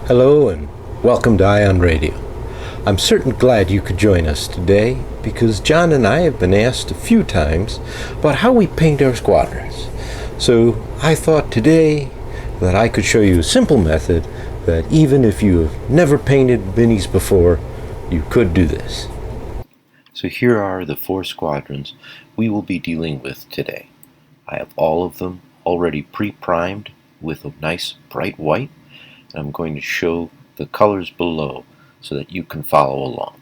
Hello and welcome to Ion Radio. I'm certainly glad you could join us today because John and I have been asked a few times about how we paint our squadrons. So I thought today that I could show you a simple method that even if you have never painted minis before, you could do this. So here are the 4 squadrons we will be dealing with today. I have all of them already pre-primed with a nice bright white, and I'm going to show the colors below so that you can follow along.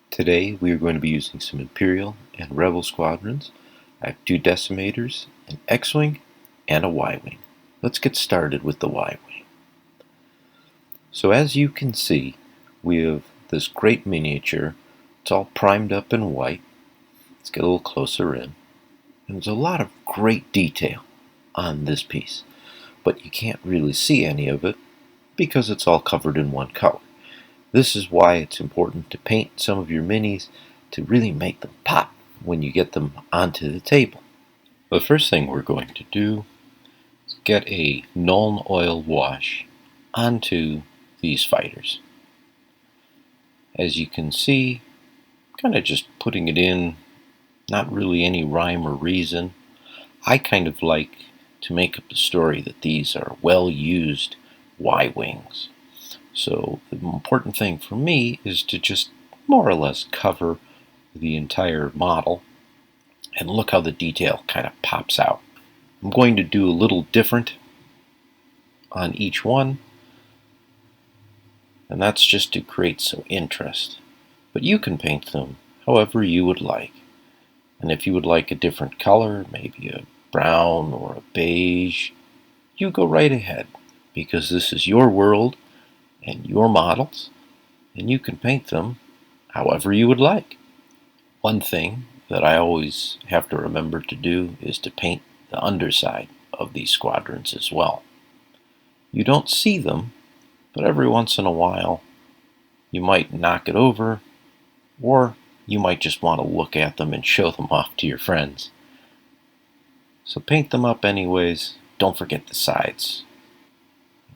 Today we are going to be using some Imperial and Rebel squadrons. I have 2 Decimators, an X-Wing, and a Y-Wing. Let's get started with the Y-Wing. So as you can see, we have this great miniature. It's all primed up in white. Let's get a little closer in. And there's a lot of great detail on this piece, but you can't really see any of it because it's all covered in one color. This is why it's important to paint some of your minis to really make them pop when you get them onto the table. The first thing we're going to do is get a Nuln Oil wash onto these fighters. As you can see, kind of just putting it in, not really any rhyme or reason. I kind of like to make up the story that these are well-used Y-Wings. So the important thing for me is to just more or less cover the entire model, and look how the detail kind of pops out. I'm going to do a little different on each one, and that's just to create some interest. But you can paint them however you would like. And if you would like a different color, maybe a brown or a beige, you go right ahead, because this is your world and your models, and you can paint them however you would like. One thing that I always have to remember to do is to paint the underside of these squadrons as well. You don't see them, but every once in a while you might knock it over, or you might just want to look at them and show them off to your friends. So paint them up anyways. Don't forget the sides.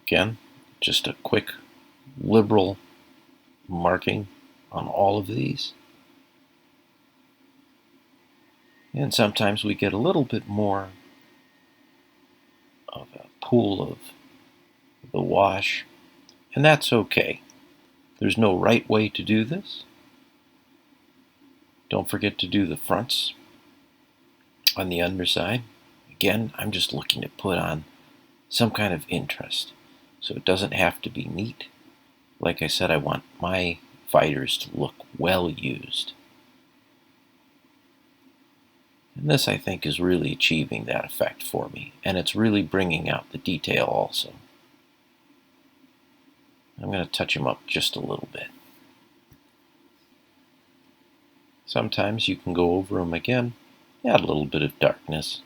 Again, just a quick liberal marking on all of these. And sometimes we get a little bit more of a pool of the wash, and that's okay. There's no right way to do this. Don't forget to do the fronts on the underside. Again, I'm just looking to put on some kind of interest, so it doesn't have to be neat. Like I said, I want my fighters to look well used. And this, I think, is really achieving that effect for me, and it's really bringing out the detail also. I'm going to touch them up just a little bit. Sometimes you can go over them again, add a little bit of darkness,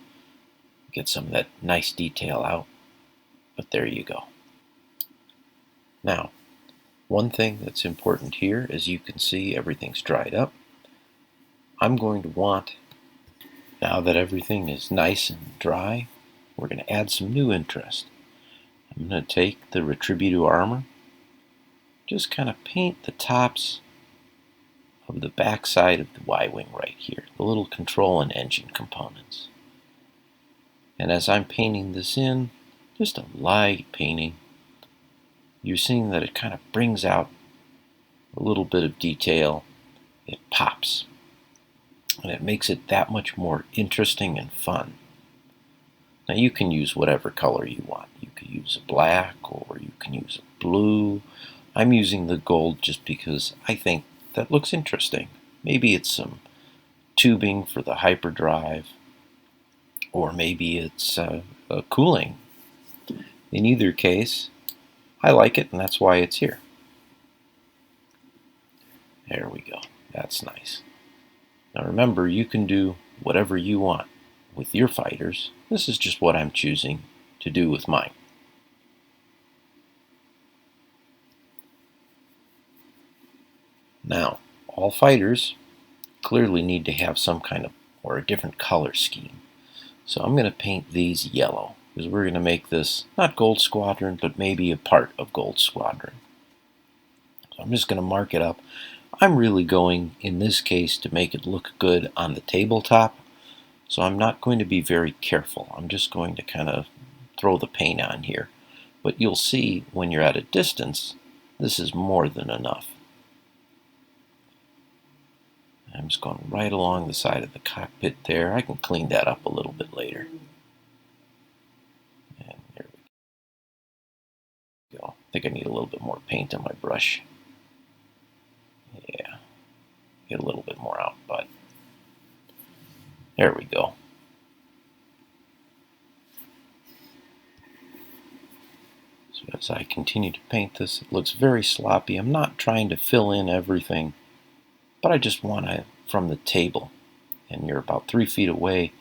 get some of that nice detail out, but there you go. Now, one thing that's important here, as you can see, everything's dried up. I'm going to want, now that everything is nice and dry, we're going to add some new interest. I'm going to take the Retributive armor, just kind of paint the tops of the back side of the Y-Wing right here, the little control and engine components. And as I'm painting this in, just a light painting, you're seeing that it kind of brings out a little bit of detail. It pops, and it makes it that much more interesting and fun. Now you can use whatever color you want. You could use a black, or you can use a blue. I'm using the gold just because I think that looks interesting. Maybe it's some tubing for the hyperdrive, or maybe it's a cooling. In either case, I like it, and that's why it's here. There we go. That's nice. Now remember, you can do whatever you want with your fighters. This is just what I'm choosing to do with mine. Now, all fighters clearly need to have some kind of, or a different color scheme. So I'm going to paint these yellow. because we're going to make this not Gold Squadron, but maybe a part of Gold Squadron. So I'm just going to mark it up. I'm really going, in this case, to make it look good on the tabletop, so I'm not going to be very careful. I'm just going to kind of throw the paint on here. But you'll see when you're at a distance, this is more than enough. I'm just going right along the side of the cockpit there. I can clean that up a little bit later. And there we go. I think I need a little bit more paint on my brush. Yeah, get a little bit more out, but there we go. So as I continue to paint this, it looks very sloppy. I'm not trying to fill in everything, but I just want to, from the table, and you're about 3 feet away,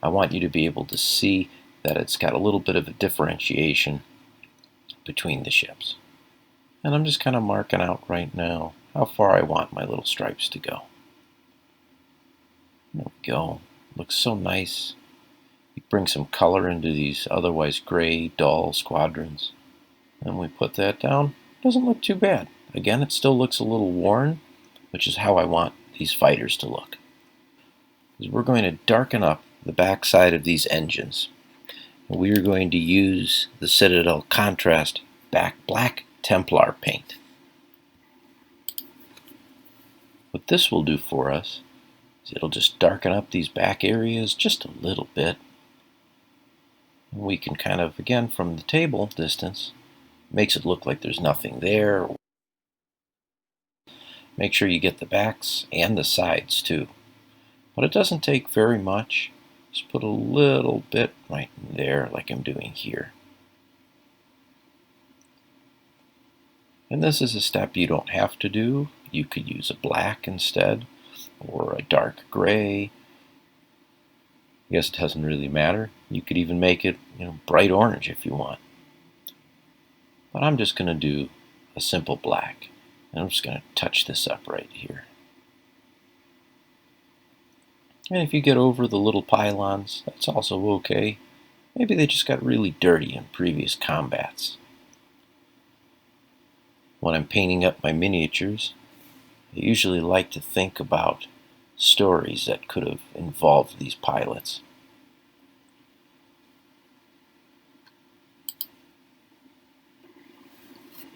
I want you to be able to see that it's got a little bit of a differentiation between the ships. And I'm just kind of marking out right now how far I want my little stripes to go. There we go. Looks so nice. You bring some color into these otherwise gray, dull squadrons. And we put that down. Doesn't look too bad. Again, it still looks a little worn, which is how I want these fighters to look. We're going to darken up the back side of these engines. We are going to use the Citadel Contrast Black Templar paint. What this will do for us is it'll just darken up these back areas just a little bit. We can kind of, again, from the table distance, makes it look like there's nothing there. Make sure you get the backs and the sides too. But it doesn't take very much. Just put a little bit right there like I'm doing here. And this is a step you don't have to do. You could use a black instead, or a dark gray. I guess it doesn't really matter. You could even make it, bright orange if you want. But I'm just going to do a simple black. And I'm just going to touch this up right here. And if you get over the little pylons, that's also okay. Maybe they just got really dirty in previous combats. When I'm painting up my miniatures, I usually like to think about stories that could have involved these pilots.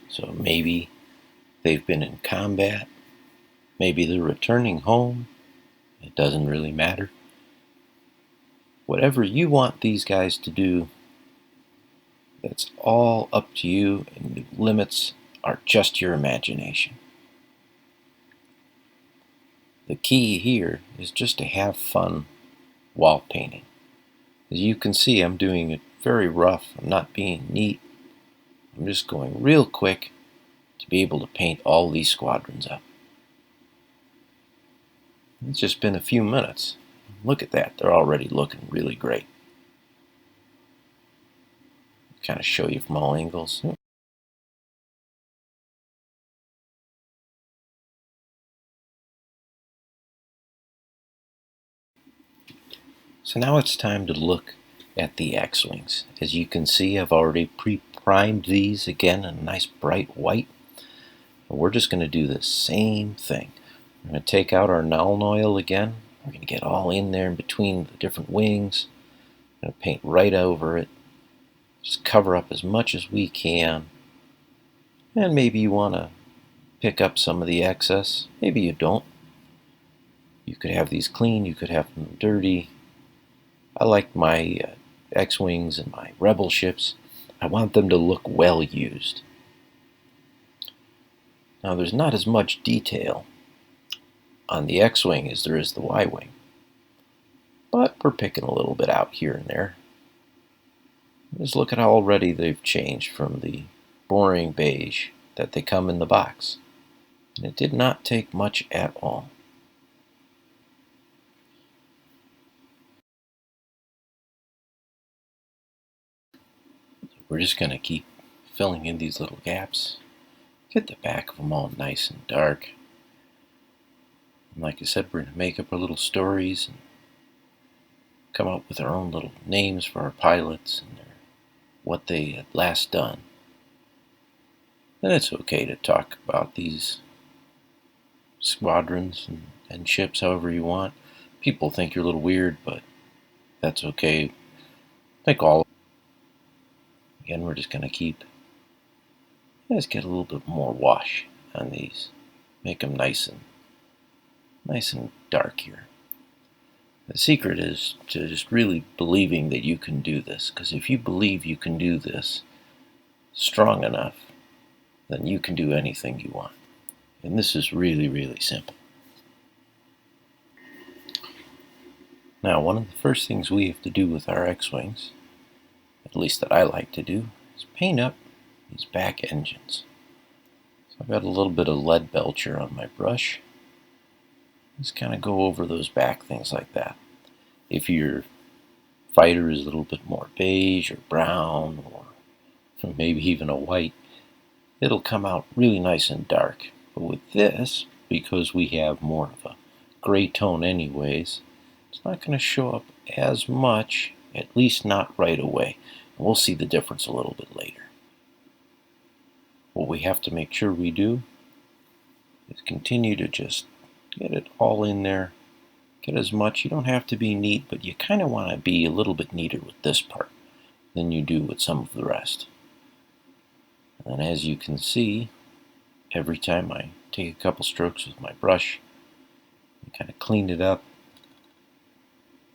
So maybe they've been in combat, maybe they're returning home, it doesn't really matter. Whatever you want these guys to do, that's all up to you, and the limits are just your imagination. The key here is just to have fun wall painting. As you can see, I'm doing it very rough. I'm not being neat. I'm just going real quick to be able to paint all these squadrons up. It's just been a few minutes. Look at that. They're already looking really great. Kind of show you from all angles. So now it's time to look at the X-Wings. As you can see, I've already pre-primed these again in a nice bright white. And we're just going to do the same thing. We're going to take out our Nuln Oil again. We're going to get all in there in between the different wings. I'm going to paint right over it. Just cover up as much as we can. And maybe you want to pick up some of the excess. Maybe you don't. You could have these clean, you could have them dirty. I like my X-Wings and my Rebel ships. I want them to look well used. Now there's not as much detail on the X-Wing as there is the Y-Wing. But we're picking a little bit out here and there. Just look at how already they've changed from the boring beige that they come in the box. And it did not take much at all. We're just going to keep filling in these little gaps. Get the back of them all nice and dark. And like I said, we're going to make up our little stories and come up with our own little names for our pilots and their what they had last done. Then it's okay to talk about these squadrons and ships however you want. People think you're a little weird, but that's okay. I think all. Again, we're just going to let's get a little bit more wash on these. Make them nice and dark here. The secret is to just really believing that you can do this, because if you believe you can do this strong enough, then you can do anything you want. And this is really, really simple. Now, one of the first things we have to do with our X-Wings, at least that I like to do, is paint up these back engines. So I've got a little bit of lead belcher on my brush. Just kind of go over those back things like that. If your fighter is a little bit more beige or brown or maybe even a white, it'll come out really nice and dark. But with this, because we have more of a gray tone anyways, it's not going to show up as much, at least not right away. And we'll see the difference a little bit later. What we have to make sure we do is continue to just get it all in there. Get as much. You don't have to be neat, but you kind of want to be a little bit neater with this part than you do with some of the rest. And as you can see, every time I take a couple strokes with my brush and kind of clean it up,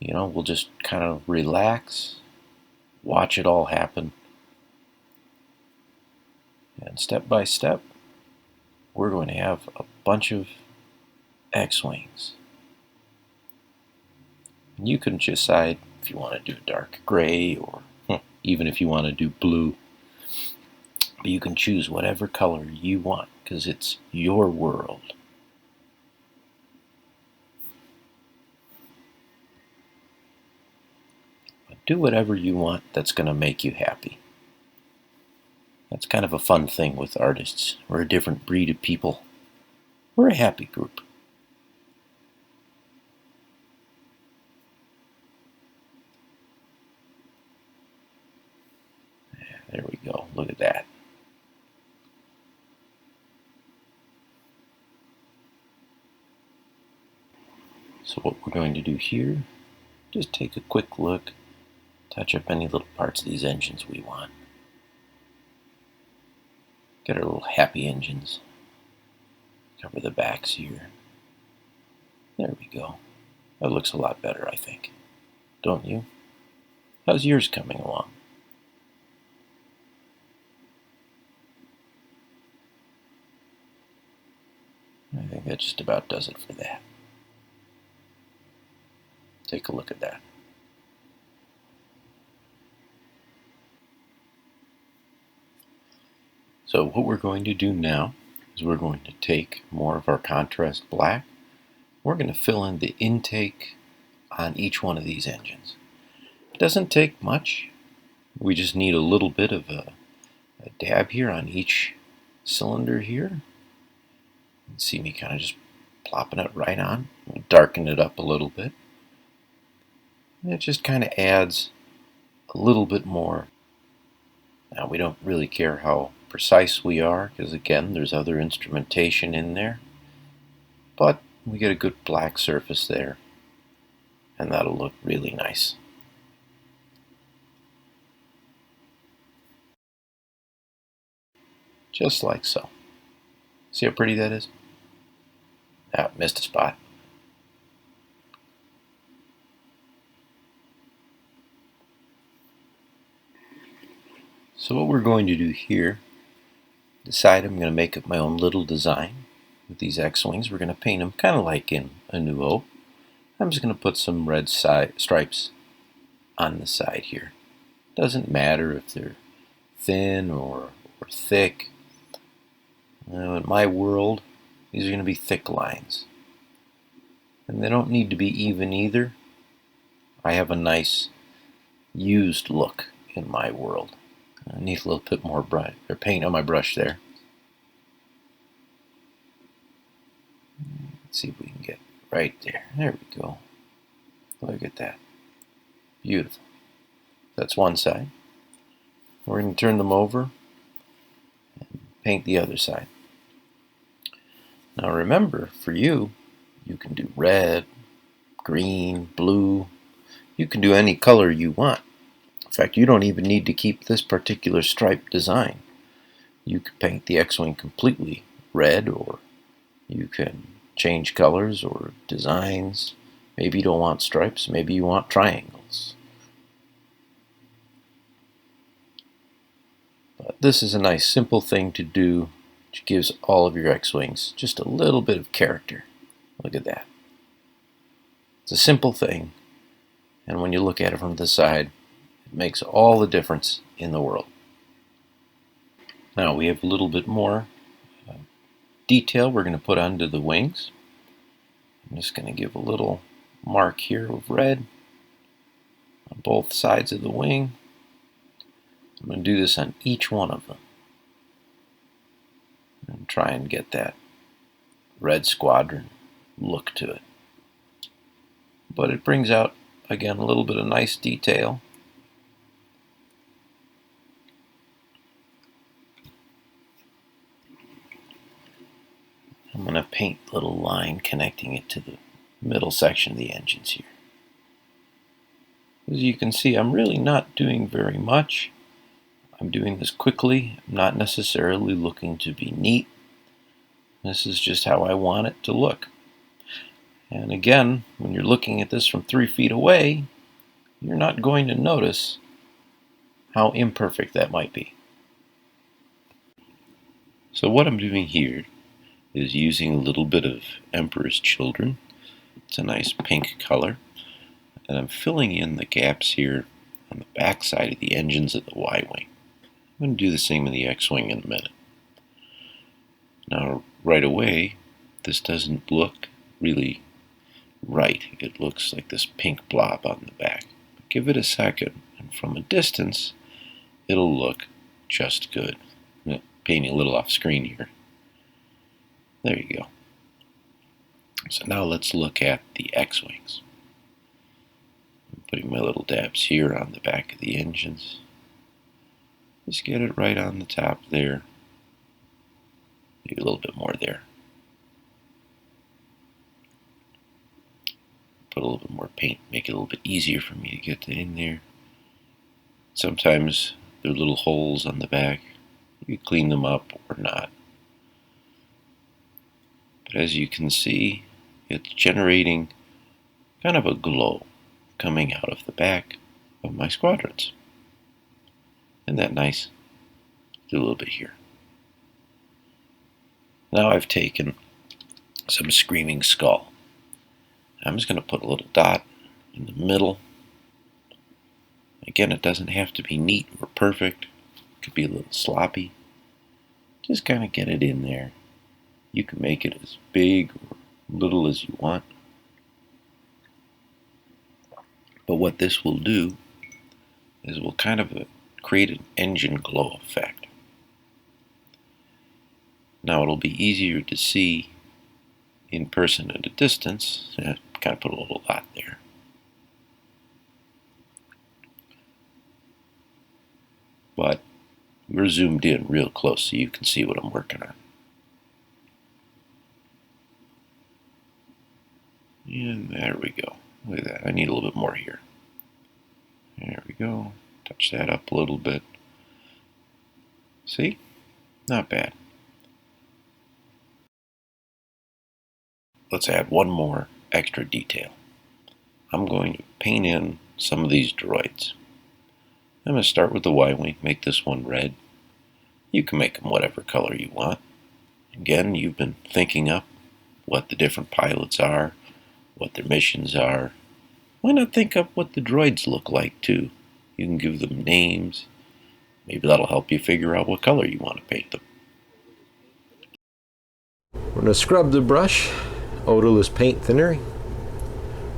we'll just kind of relax, watch it all happen. And step by step, we're going to have a bunch of X-Wings. And you can decide if you want to do dark gray or even if you want to do blue. But you can choose whatever color you want because it's your world. But do whatever you want that's going to make you happy. That's kind of a fun thing with artists. We're a different breed of people. We're a happy group. There we go. Look at that. So what we're going to do here, just take a quick look, touch up any little parts of these engines we want. Get our little happy engines. Cover the backs here. There we go. That looks a lot better, I think. Don't you? How's yours coming along? I think that just about does it for that. Take a look at that. So what we're going to do now is we're going to take more of our contrast black. We're going to fill in the intake on each one of these engines. It doesn't take much. We just need a little bit of a dab here on each cylinder here. You see me kind of just plopping it right on. We'll darken it up a little bit. And it just kind of adds a little bit more. Now we don't really care how precise we are because again there's other instrumentation in there. But we get a good black surface there. And that'll look really nice. Just like so. See how pretty that is? Ah, missed a spot. So what we're going to do here, decide I'm going to make up my own little design with these X-Wings. We're going to paint them kind of like in A New Hope. I'm just going to put some red stripes on the side here. Doesn't matter if they're thin or thick. In my world, these are going to be thick lines. And they don't need to be even either. I have a nice used look in my world. I need a little bit more paint on my brush there. Let's see if we can get right there. There we go. Look at that. Beautiful. That's one side. We're going to turn them over and paint the other side. Now remember, for you can do red, green, blue. You can do any color you want. In fact, you don't even need to keep this particular stripe design. You can paint the X-Wing completely red, or you can change colors or designs. Maybe you don't want stripes, maybe you want triangles. But this is a nice simple thing to do, which gives all of your X-Wings just a little bit of character. Look at that. It's a simple thing, and when you look at it from the side, it makes all the difference in the world. Now we have a little bit more detail we're going to put onto the wings. I'm just going to give a little mark here of red on both sides of the wing. I'm going to do this on each one of them and try and get that red squadron look to it. But it brings out, again, a little bit of nice detail. I'm going to paint a little line connecting it to the middle section of the engines here. As you can see, I'm really not doing very much. I'm doing this quickly. I'm not necessarily looking to be neat. This is just how I want it to look. And again, when you're looking at this from 3 feet away, you're not going to notice how imperfect that might be. So what I'm doing here is using a little bit of Emperor's Children. It's a nice pink color. And I'm filling in the gaps here on the back side of the engines of the Y-Wing. I'm going to do the same in the X-Wing in a minute. Now, right away, this doesn't look really right. It looks like this pink blob on the back. But give it a second, and from a distance, it'll look just good. I'm painting a little off screen here. There you go. So now let's look at the X-Wings. I'm putting my little dabs here on the back of the engines. Just get it right on the top there. Maybe a little bit more there. Put a little bit more paint, make it a little bit easier for me to get in there. Sometimes there are little holes on the back. You can clean them up or not. But as you can see, it's generating kind of a glow coming out of the back of my Squadrons. Isn't that nice? Do a little bit here. Now I've taken some Screaming Skull. I'm just going to put a little dot in the middle. Again, it doesn't have to be neat or perfect. It could be a little sloppy. Just kind of get it in there. You can make it as big or little as you want. But what this will do is we'll kind of create an engine glow effect. Now it'll be easier to see in person at a distance. Kind of put a little dot there. But we're zoomed in real close so you can see what I'm working on. And there we go. Look at that. I need a little bit more here. There we go. Touch that up a little bit. See? Not bad. Let's add one more extra detail. I'm going to paint in some of these droids. I'm going to start with the Y-Wing, make this one red. You can make them whatever color you want. Again, you've been thinking up what the different pilots are, what their missions are. Why not think up what the droids look like too? You can give them names. Maybe that'll help you figure out what color you want to paint them. We're going to scrub the brush, odorless paint thinner.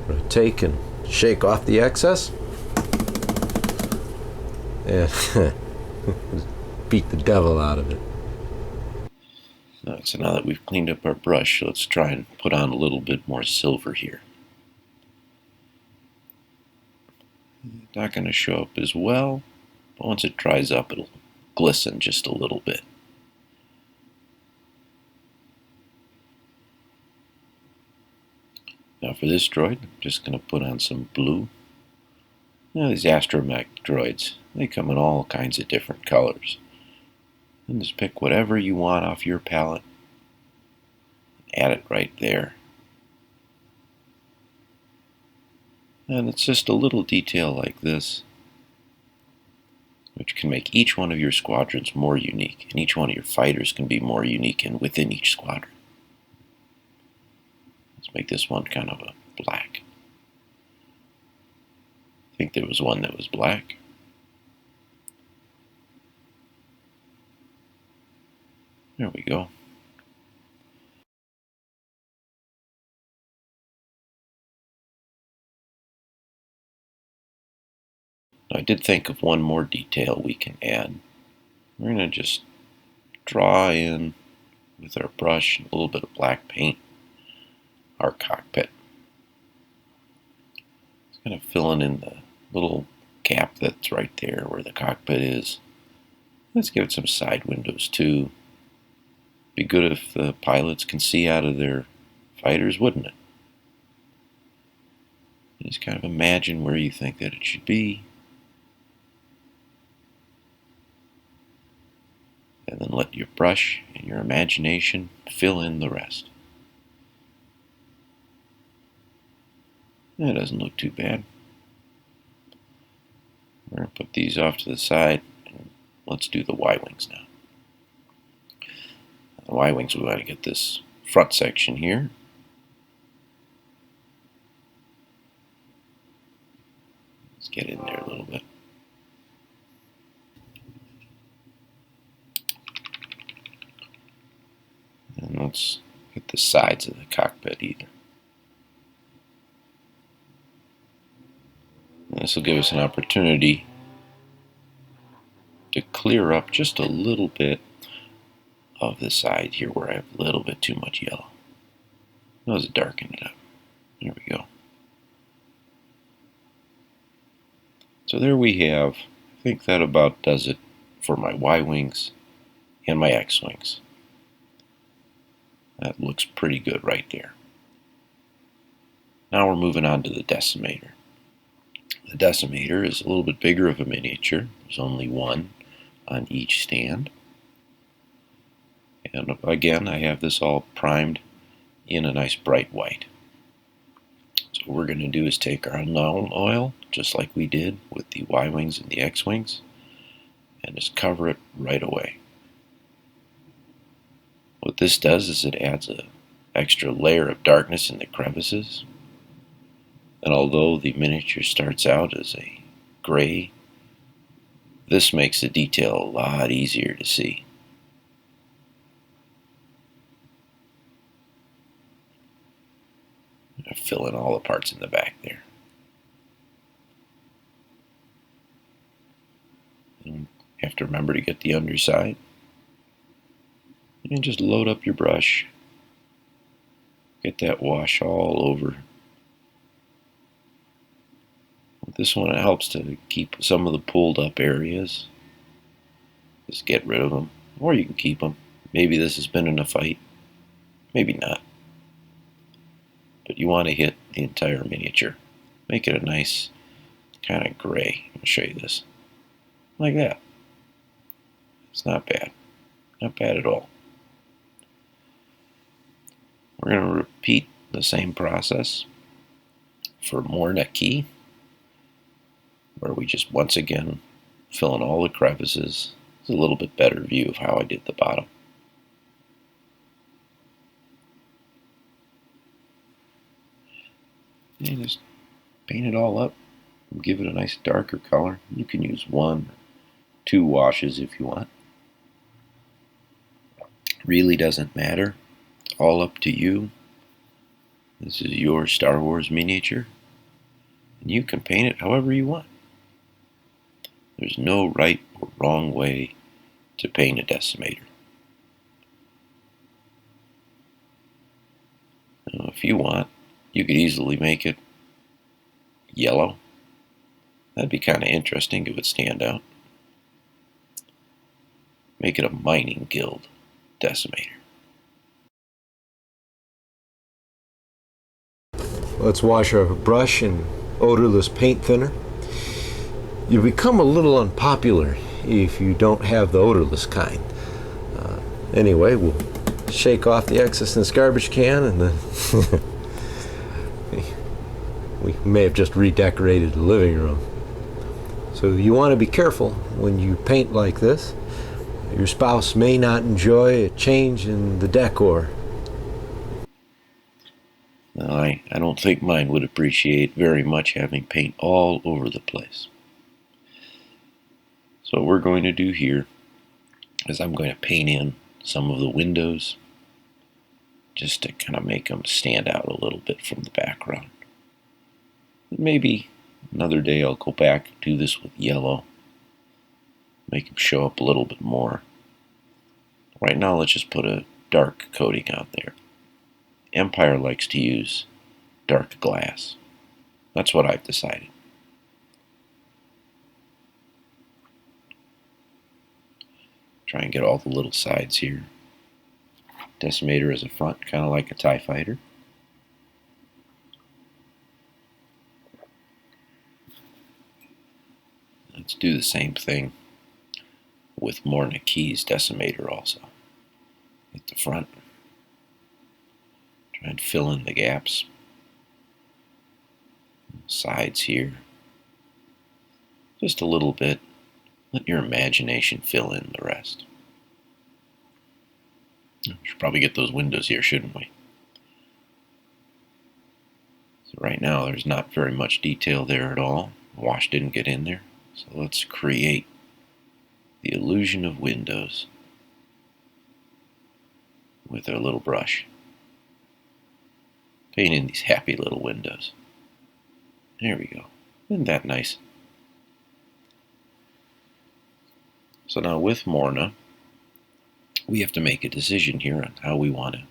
We're going to take and shake off the excess. And beat the devil out of it. So now that we've cleaned up our brush, let's try and put on a little bit more silver here. Not going to show up as well, But once it dries up, it'll glisten just a little bit. Now for this droid, I'm just going to put on some blue. Now these astromech droids, they come in all kinds of different colors. And just pick whatever you want off your palette. Add it right there. And it's just a little detail like this, which can make each one of your squadrons more unique, and each one of your fighters can be more unique and within each squadron. Let's make this one kind of a black. I think there was one that was black. There we go. Now, I did think of one more detail we can add. We're going to just draw in with our brush and a little bit of black paint our cockpit. It's kind of filling in the little gap that's right there where the cockpit is. Let's give it some side windows too. Be good if the pilots can see out of their fighters, wouldn't it? Just kind of imagine where you think that it should be. And then let your brush and your imagination fill in the rest. That doesn't look too bad. We're going to put these off to the side. And let's do the Y-wings now. The Y-wings, we want to get this front section here. Let's get in there a little bit. And let's get the sides of the cockpit either. And this will give us an opportunity to clear up just a little bit of the side here where I have a little bit too much yellow. Let's darken it up. There we go. So there we have, I think that about does it for my Y-wings and my X-wings. That looks pretty good right there. Now we're moving on to the Decimator. The Decimator is a little bit bigger of a miniature. There's only one on each stand. And again, I have this all primed in a nice bright white. So what we're going to do is take our unknown oil, just like we did with the Y-wings and the X-wings, and just cover it right away. What this does is it adds an extra layer of darkness in the crevices. And although the miniature starts out as a gray, this makes the detail a lot easier to see. Fill in all the parts in the back there. And you have to remember to get the underside. And just load up your brush. Get that wash all over. With this one, it helps to keep some of the pulled up areas. Just get rid of them. Or you can keep them. Maybe this has been in a fight. Maybe not. But you want to hit the entire miniature. Make it a nice kind of gray. I'll show you this. Like that. It's not bad. Not bad at all. We're going to repeat the same process for Morna Key, where we just once again fill in all the crevices. It's a little bit better view of how I did the bottom. And just paint it all up and give it a nice darker color. You can use 1 or 2 washes if you want. Really doesn't matter. It's all up to you. This is your Star Wars miniature. And you can paint it however you want. There's no right or wrong way to paint a Decimator. Now, if you want, you could easily make it yellow. That'd be kind of interesting. It would stand out. Make it a mining guild Decimator. Let's wash our brush in odorless paint thinner. You become a little unpopular if you don't have the odorless kind. Anyway, we'll shake off the excess in this garbage can, and then we may have just redecorated the living room. So you want to be careful when you paint like this. Your spouse may not enjoy a change in the decor. No, I don't think mine would appreciate very much having paint all over the place. So what we're going to do here is I'm going to paint in some of the windows just to kind of make them stand out a little bit from the background. And maybe another day I'll go back and do this with yellow, make them show up a little bit more. Right now let's just put a dark coating out there. Empire likes to use dark glass. That's what I've decided. Try and get all the little sides here. Decimator is a front, kind of like a TIE fighter. Let's do the same thing with Morna Key's Decimator also. At the front. Try and fill in the gaps. Sides here. Just a little bit. Let your imagination fill in the rest. We should probably get those windows here, shouldn't we? So right now there's not very much detail there at all. Wash didn't get in there. So let's create the illusion of windows with our little brush. Paint in these happy little windows. There we go. Isn't that nice? So now with Morna, we have to make a decision here on how we want to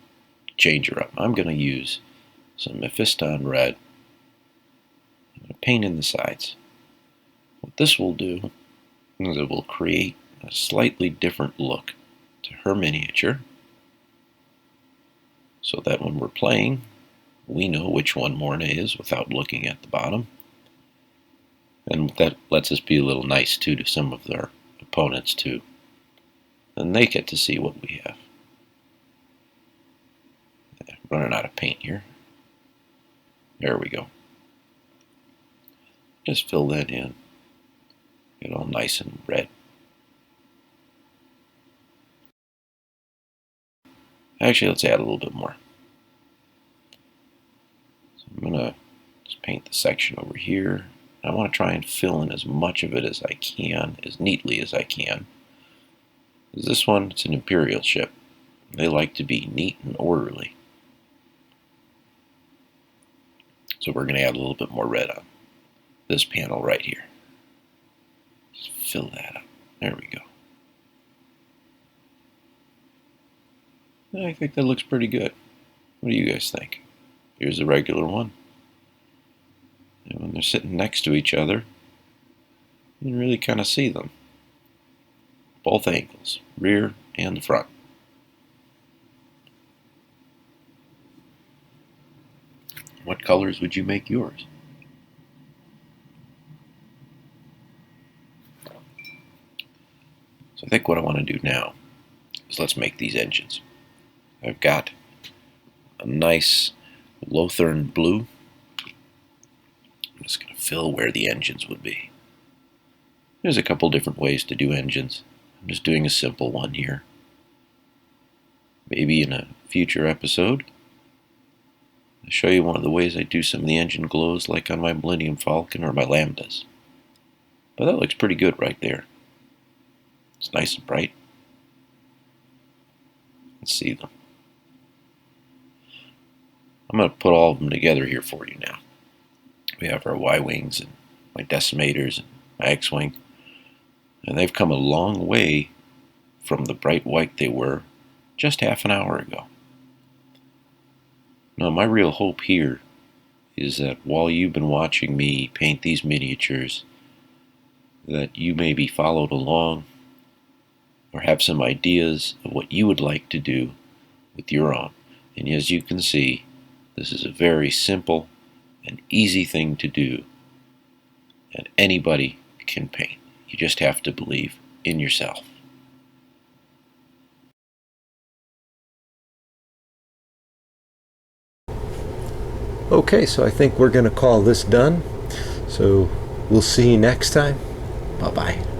change her up. I'm going to use some Mephiston red. I'm going to paint in the sides. What this will do is it will create a slightly different look to her miniature, so that when we're playing, we know which one Morna is without looking at the bottom. And that lets us be a little nice too to some of their opponents too. And they get to see what we have. Running out of paint here. There we go. Just fill that in. Get all nice and red. Actually, let's add a little bit more. So I'm going to just paint the section over here. I want to try and fill in as much of it as I can, as neatly as I can. This one, it's an Imperial ship. They like to be neat and orderly. So we're going to add a little bit more red on this panel right here. Just fill that up. There we go. I think that looks pretty good. What do you guys think? Here's a regular one. And when they're sitting next to each other, you can really kind of see them. Both angles, rear and the front. What colors would you make yours? So I think what I want to do now is let's make these engines. I've got a nice Lothern blue. I'm just going to fill where the engines would be. There's a couple different ways to do engines. I'm just doing a simple one here. Maybe in a future episode, I'll show you one of the ways I do some of the engine glows, like on my Millennium Falcon or my Lambdas. But that looks pretty good right there. It's nice and bright. Let's see them. I'm going to put all of them together here for you now. We have our Y-Wings and my Decimators and my X-Wing. And they've come a long way from the bright white they were just half an hour ago. Now, my real hope here is that while you've been watching me paint these miniatures, that you maybe followed along or have some ideas of what you would like to do with your own. And as you can see, this is a very simple and easy thing to do, and anybody can paint. You just have to believe in yourself. Okay, so I think we're going to call this done. So we'll see you next time. Bye-bye.